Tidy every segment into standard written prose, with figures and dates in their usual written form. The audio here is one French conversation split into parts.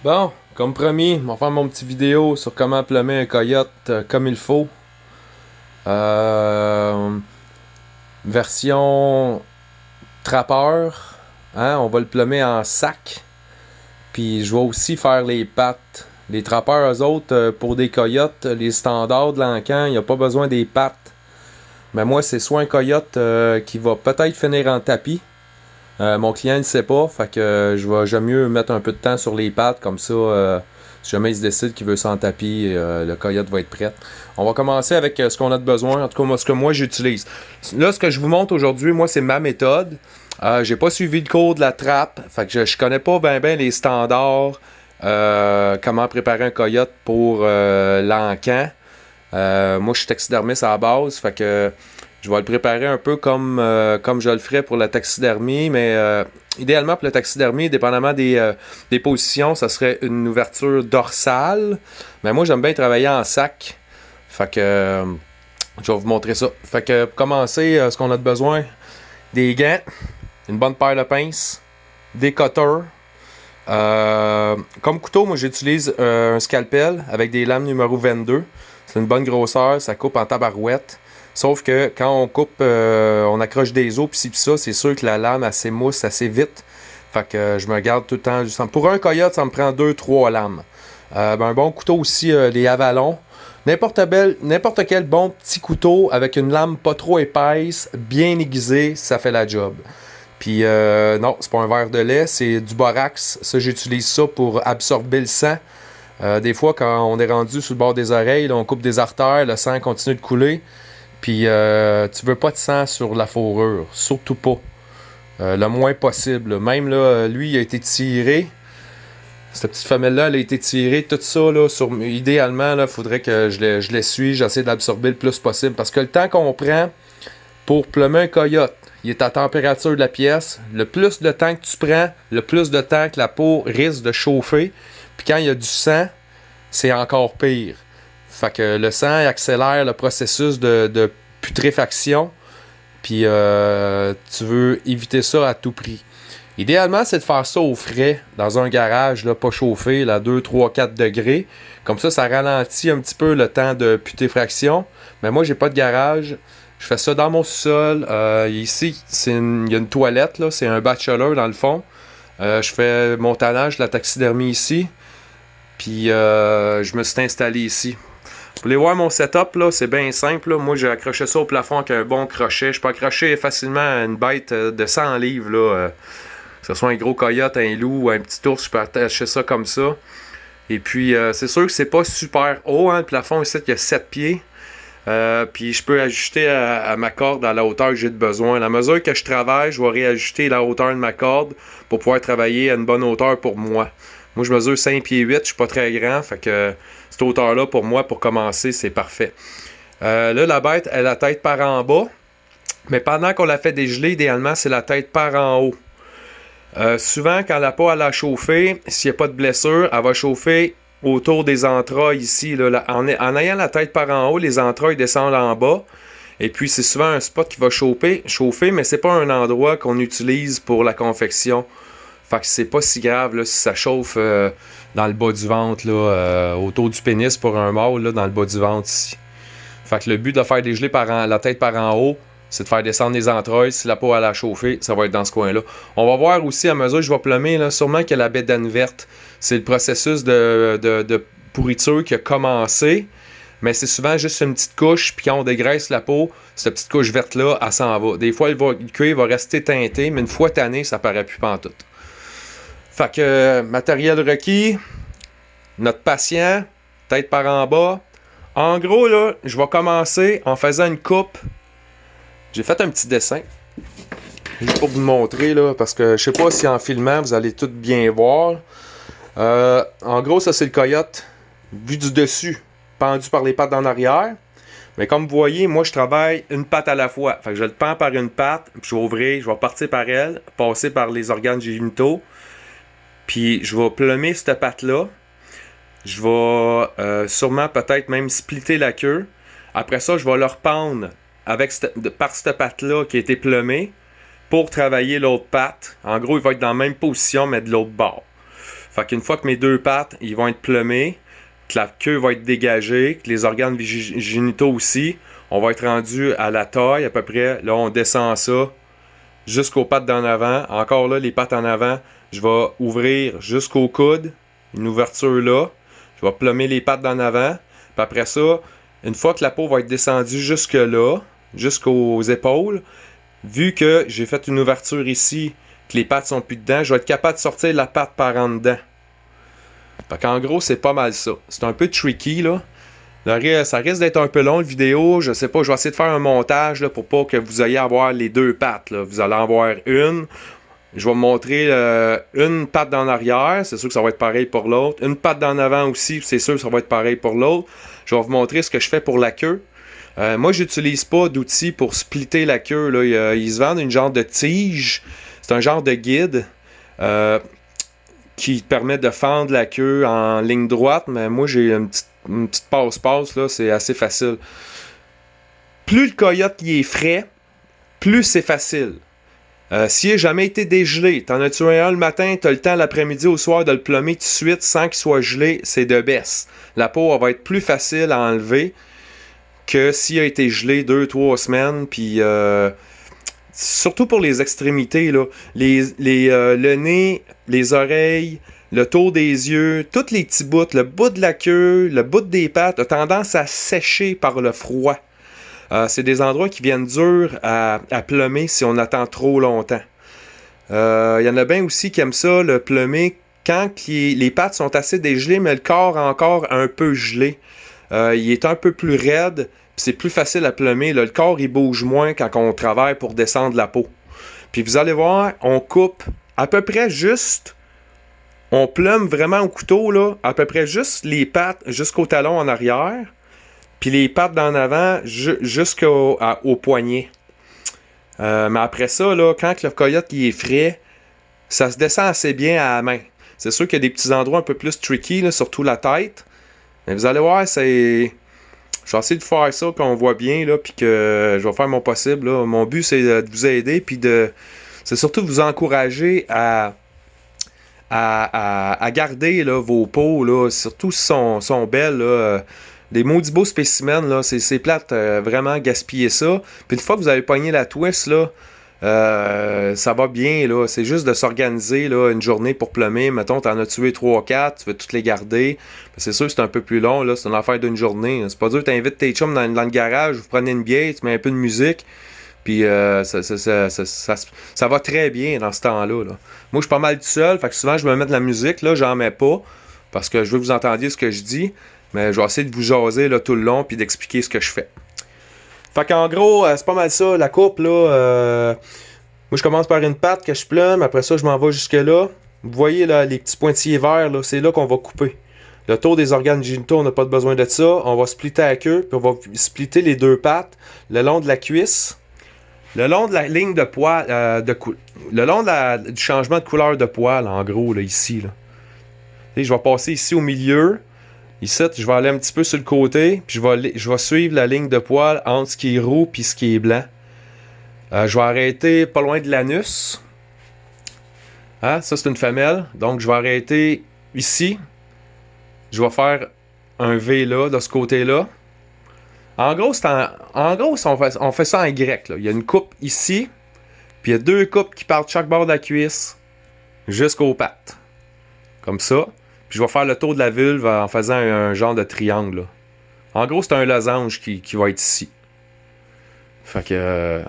Bon, comme promis, on va faire mon petit vidéo sur comment plumer un coyote comme il faut. Euh, Version trappeur. Hein, on va le plumer en sac. Puis je vais aussi faire les pattes. Les trappeurs, eux autres, pour des coyotes, les standards de l'encan, il n'y a pas besoin des pattes. Mais moi, c'est soit un coyote qui va peut-être finir en tapis. Mon client ne le sait pas, fait que j'aime mieux mettre un peu de temps sur les pattes, comme ça, si jamais il se décide qu'il veut s'en tapis, le coyote va être prêt. On va commencer avec ce qu'on a de besoin, en tout cas ce que moi j'utilise. Là, ce que je vous montre aujourd'hui, moi, c'est ma méthode. J'ai pas suivi le cours de la trappe, fait que je connais pas bien les standards, comment préparer un coyote pour l'encan. Moi, je suis taxidermiste à la base, fait que je vais le préparer un peu comme je le ferais pour la taxidermie, mais idéalement pour la taxidermie, dépendamment des positions, ça serait une ouverture dorsale. Mais moi, j'aime bien travailler en sac. Fait que je vais vous montrer ça. Fait que pour commencer, ce qu'on a de besoin, des gants, une bonne paire de pinces, des cutters. Comme couteau, moi j'utilise un scalpel avec des lames numéro 22. C'est une bonne grosseur, ça coupe en tabarouette. Sauf que quand on coupe, on accroche des os, pis ci pis ça, c'est sûr que la lame, elle s'émousse assez vite. Fait que je me garde tout le temps. Pour un coyote, ça me prend 2-3 lames. Un bon couteau aussi, les avalons. N'importe quel bon petit couteau avec une lame pas trop épaisse, bien aiguisée, ça fait la job. Puis non, c'est pas un verre de lait, c'est du borax. Ça, j'utilise ça pour absorber le sang. Des fois, quand on est rendu sur le bord des oreilles, là, on coupe des artères, le sang continue de couler. Puis tu veux pas de sang sur la fourrure, surtout pas. Le moins possible. Même là, lui, il a été tiré. Cette petite femelle-là, elle a été tirée. Tout ça, là, idéalement, il faudrait que je l'essuie. J'essaie de l'absorber le plus possible. Parce que le temps qu'on prend pour plumer un coyote, il est à température de la pièce. Le plus de temps que tu prends, le plus de temps que la peau risque de chauffer. Puis quand il y a du sang, c'est encore pire. Fait que le sang accélère le processus de putréfaction. Puis tu veux éviter ça à tout prix. Idéalement, c'est de faire ça au frais, dans un garage, là, pas chauffé, là, 2, 3, 4 degrés. Comme ça ralentit un petit peu le temps de putréfaction. Mais moi, j'ai pas de garage. Je fais ça dans mon sous-sol. Ici, il y a une toilette, là, c'est un bachelor dans le fond. Je fais mon tannage, la taxidermie ici. Puis je me suis installé ici. Vous voulez voir mon setup, là, c'est bien simple. Là. Moi, j'ai accroché ça au plafond avec un bon crochet. Je peux accrocher facilement une bête de 100 livres. Là, que ce soit un gros coyote, un loup ou un petit ours, je peux attacher ça comme ça. Et puis, c'est sûr que c'est pas super haut. Hein, le plafond ici, il y a 7 pieds. Puis je peux ajuster à ma corde à la hauteur que j'ai de besoin. À la mesure que je travaille, je vais réajuster la hauteur de ma corde pour pouvoir travailler à une bonne hauteur pour moi. Moi, je mesure 5 pieds 8, je suis pas très grand, fait que cette hauteur-là, pour moi, pour commencer, c'est parfait. Là, la bête, elle a la tête par en bas, mais pendant qu'on la fait dégeler, idéalement, c'est la tête par en haut. Souvent, quand la peau elle a chauffé, s'il n'y a pas de blessure, elle va chauffer autour des entrailles ici. Là, en ayant la tête par en haut, les entrailles descendent en bas. Et puis, c'est souvent un spot qui va chauffer, mais c'est pas un endroit qu'on utilise pour la confection. Fait que c'est pas si grave là, si ça chauffe dans le bas du ventre, là, autour du pénis pour un mâle, là, dans le bas du ventre ici. Fait que le but de faire dégeler la tête par en haut, c'est de faire descendre les entrailles. Si la peau elle a chauffé, ça va être dans ce coin-là. On va voir aussi à mesure que je vais plumer, là, sûrement que la bédane verte, c'est le processus de pourriture qui a commencé. Mais c'est souvent juste une petite couche, puis quand on dégraisse la peau, cette petite couche verte-là, elle s'en va. Des fois, le cuir va rester teinté, mais une fois tanné, ça paraît plus pantoute. Fait que matériel requis, notre patient, tête par en bas. En gros, là, je vais commencer en faisant une coupe. J'ai fait un petit dessin. Juste pour vous montrer, là, parce que je sais pas si en filmant, vous allez tout bien voir. En gros, ça, c'est le coyote vu du dessus, pendu par les pattes en arrière. Mais comme vous voyez, moi, je travaille une patte à la fois. Fait que je le pends par une patte, puis je vais ouvrir, je vais partir par elle, passer par les organes génitaux. Puis je vais plumer cette patte-là. Je vais sûrement peut-être même splitter la queue. Après ça, je vais le rependre par cette patte-là qui a été plumée pour travailler l'autre patte. En gros, il va être dans la même position, mais de l'autre bord. Fait qu'une fois que mes deux pattes, ils vont être plumées, que la queue va être dégagée, que les organes génitaux aussi, on va être rendu à la taille à peu près. Là, on descend ça jusqu'aux pattes d'en avant. Encore là, les pattes en avant, je vais ouvrir jusqu'au coude, une ouverture là. Je vais plummer les pattes d'en avant. Puis après ça, une fois que la peau va être descendue jusque là, jusqu'aux épaules, vu que j'ai fait une ouverture ici, que les pattes sont plus dedans, je vais être capable de sortir la patte par en dedans. Fait qu'en gros, c'est pas mal ça. C'est un peu tricky, là. Ça risque d'être un peu long, la vidéo. Je sais pas, je vais essayer de faire un montage là, pour pas que vous ayez à voir les deux pattes. Là. Vous allez en voir une. Je vais vous montrer une patte d'en arrière. C'est sûr que ça va être pareil pour l'autre. Une patte d'en avant aussi. C'est sûr que ça va être pareil pour l'autre. Je vais vous montrer ce que je fais pour la queue. Moi, j'utilise pas d'outils pour splitter la queue. Là. Ils se vendent une genre de tige. C'est un genre de guide qui permet de fendre la queue en ligne droite. Mais moi, j'ai une petite passe-passe. Là, c'est assez facile. Plus le coyote il est frais, plus c'est facile. S'il n'a jamais été dégelé, t'en as tué un le matin, t'as le temps l'après-midi au soir de le plummer tout de suite sans qu'il soit gelé, c'est de baisse. La peau elle va être plus facile à enlever que s'il a été gelé 2-3 semaines. Puis surtout pour les extrémités, là, le nez, les oreilles, le tour des yeux, tous les petits bouts, le bout de la queue, le bout des pattes a tendance à sécher par le froid. C'est des endroits qui viennent durs à plummer si on attend trop longtemps. Il y en a bien aussi qui aiment ça, le plummer, quand les pattes sont assez dégelées, mais le corps encore un peu gelé. Il est un peu plus raide, puis c'est plus facile à plummer. Là, le corps, il bouge moins quand on travaille pour descendre la peau. Puis vous allez voir, on coupe à peu près juste, on plume vraiment au couteau, là, à peu près juste les pattes jusqu'au talon en arrière. Puis les pattes d'en avant jusqu'au poignet. Mais après ça, là, quand le coyote il est frais, ça se descend assez bien à la main. C'est sûr qu'il y a des petits endroits un peu plus tricky, là, surtout la tête. Mais vous allez voir, c'est... Je vais essayer de faire ça, qu'on voit bien, là, puis que je vais faire mon possible. Là. Mon but, c'est de vous aider, puis c'est surtout de vous encourager à garder là, vos peaux, là, surtout si sont belles, là. Des maudits beaux spécimens, là, c'est plate, vraiment gaspiller ça. Puis une fois que vous avez pogné la twist, là, ça va bien, là. C'est juste de s'organiser, là, une journée pour plummer. Mettons, t'en as tué 3-4, tu veux toutes les garder. C'est sûr que c'est un peu plus long, là. C'est une affaire d'une journée. C'est pas dur, t'invites tes chums dans le garage, vous prenez une bière, tu mets un peu de musique. Puis ça va très bien dans ce temps-là, là. Moi, je suis pas mal tout seul, fait que souvent, je me mets de la musique, là, j'en mets pas. Parce que je veux que vous entendiez ce que je dis. Mais je vais essayer de vous jaser là, tout le long puis d'expliquer ce que je fais. Fait qu'en gros, c'est pas mal ça, la coupe là. Moi je commence par une patte que je plume, après ça je m'en vais jusque là. Vous voyez là, les petits pointillés verts, là, c'est là qu'on va couper. Le tour des organes génitaux, on n'a pas besoin de ça. On va splitter la queue, puis on va splitter les deux pattes le long de la cuisse. Le long de la ligne de poil, le long du changement de couleur de poil, en gros, là, ici. Là. Et je vais passer ici au milieu. Ici, je vais aller un petit peu sur le côté, puis je vais suivre la ligne de poil entre ce qui est roux et ce qui est blanc. Je vais arrêter pas loin de l'anus. Hein? Ça, c'est une femelle. Donc, je vais arrêter ici. Je vais faire un V là, de ce côté-là. En gros, on fait ça en Y. Là. Il y a une coupe ici, puis il y a deux coupes qui partent de chaque bord de la cuisse jusqu'aux pattes. Comme ça. Puis je vais faire le tour de la vulve en faisant un genre de triangle. Là. En gros, c'est un losange qui va être ici. Fait que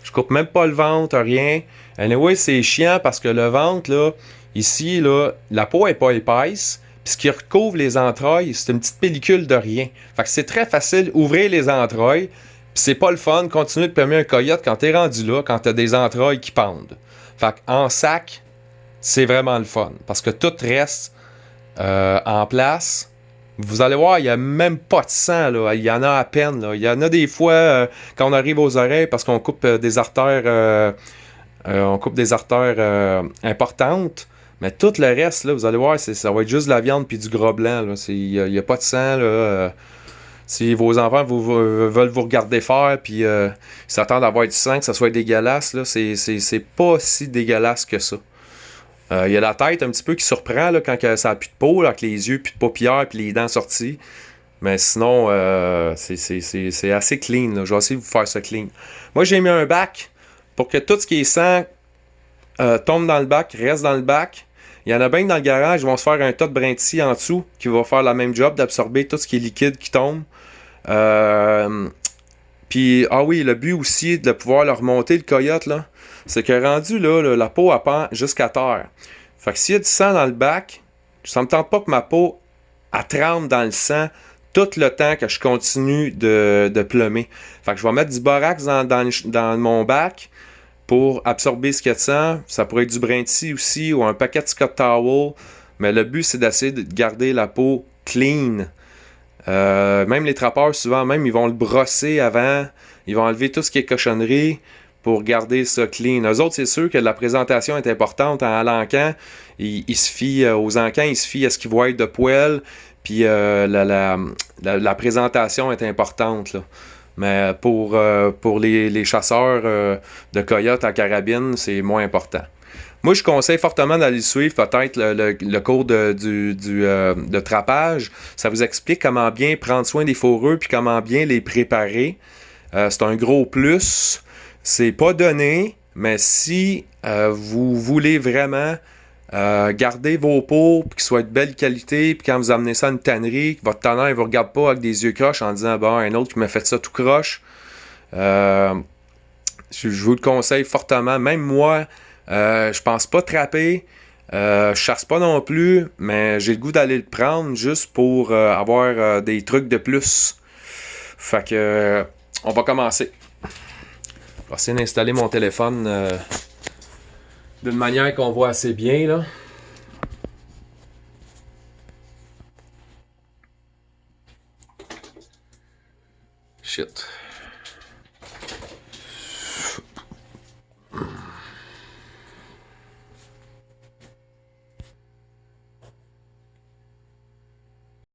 je coupe même pas le ventre, rien. Anyway, c'est chiant parce que le ventre, là, ici, là, la peau est pas épaisse. Puis ce qui recouvre les entrailles, c'est une petite pellicule de rien. Fait que c'est très facile, ouvrir les entrailles. Puis c'est pas le fun, continuer de plumer un coyote quand t'es rendu là, quand t'as des entrailles qui pendent. Fait qu'en sac, c'est vraiment le fun. Parce que tout reste en place. Vous allez voir, il n'y a même pas de sang, là. Il y en a à peine, là. Il y en a des fois quand on arrive aux oreilles parce qu'on coupe des artères importantes. Mais tout le reste, là, vous allez voir, ça va être juste de la viande puis du gras blanc. Il n'y a pas de sang. Là, si vos enfants veulent vous regarder faire puis s'attendent à avoir du sang, que ça soit dégueulasse, là, c'est pas si dégueulasse que ça. Il y a la tête un petit peu qui surprend là, quand ça n'a plus de peau, là, avec les yeux, plus de paupières, puis les dents sorties. Mais sinon, c'est assez clean. Là. Je vais essayer de vous faire ça clean. Moi, j'ai mis un bac pour que tout ce qui est sang tombe dans le bac, reste dans le bac. Il y en a bien que dans le garage, ils vont se faire un tas de brintis en dessous qui va faire la même job d'absorber tout ce qui est liquide qui tombe. Puis, ah oui, le but aussi de pouvoir leur remonter le coyote, là, c'est que rendu là, la peau elle pend jusqu'à terre. Fait que s'il y a du sang dans le bac, ça me tente pas que ma peau elle trempe dans le sang tout le temps que je continue de plumer. Fait que je vais mettre du borax dans mon bac pour absorber ce qu'il y a de sang. Ça pourrait être du brinti aussi ou un paquet de Scott Towel. Mais le but, c'est d'essayer de garder la peau clean. Même les trappeurs, souvent, même, ils vont le brosser avant. Ils vont enlever tout ce qui est cochonnerie pour garder ça clean. Eux autres, c'est sûr que la présentation est importante en l'encan. Ils se fient aux encans, ils se fient à ce qu'ils voient de poêle. Puis la présentation est importante, là. Mais pour les chasseurs de coyotes à carabine, c'est moins important. Moi, je conseille fortement d'aller suivre peut-être le cours de trappage. Ça vous explique comment bien prendre soin des fourrures puis comment bien les préparer. C'est un gros plus. C'est pas donné, mais si vous voulez vraiment garder vos peaux puis qu'ils soient de belle qualité, puis quand vous amenez ça à une tannerie, votre tanneur ne vous regarde pas avec des yeux croches en disant bon, un autre qui m'a fait ça tout croche. Je vous le conseille fortement. Même moi, je pense pas trapper. Je chasse pas non plus, mais j'ai le goût d'aller le prendre juste pour avoir des trucs de plus. Fait que on va commencer. Je vais essayer d'installer mon téléphone d'une manière qu'on voit assez bien là. Shit.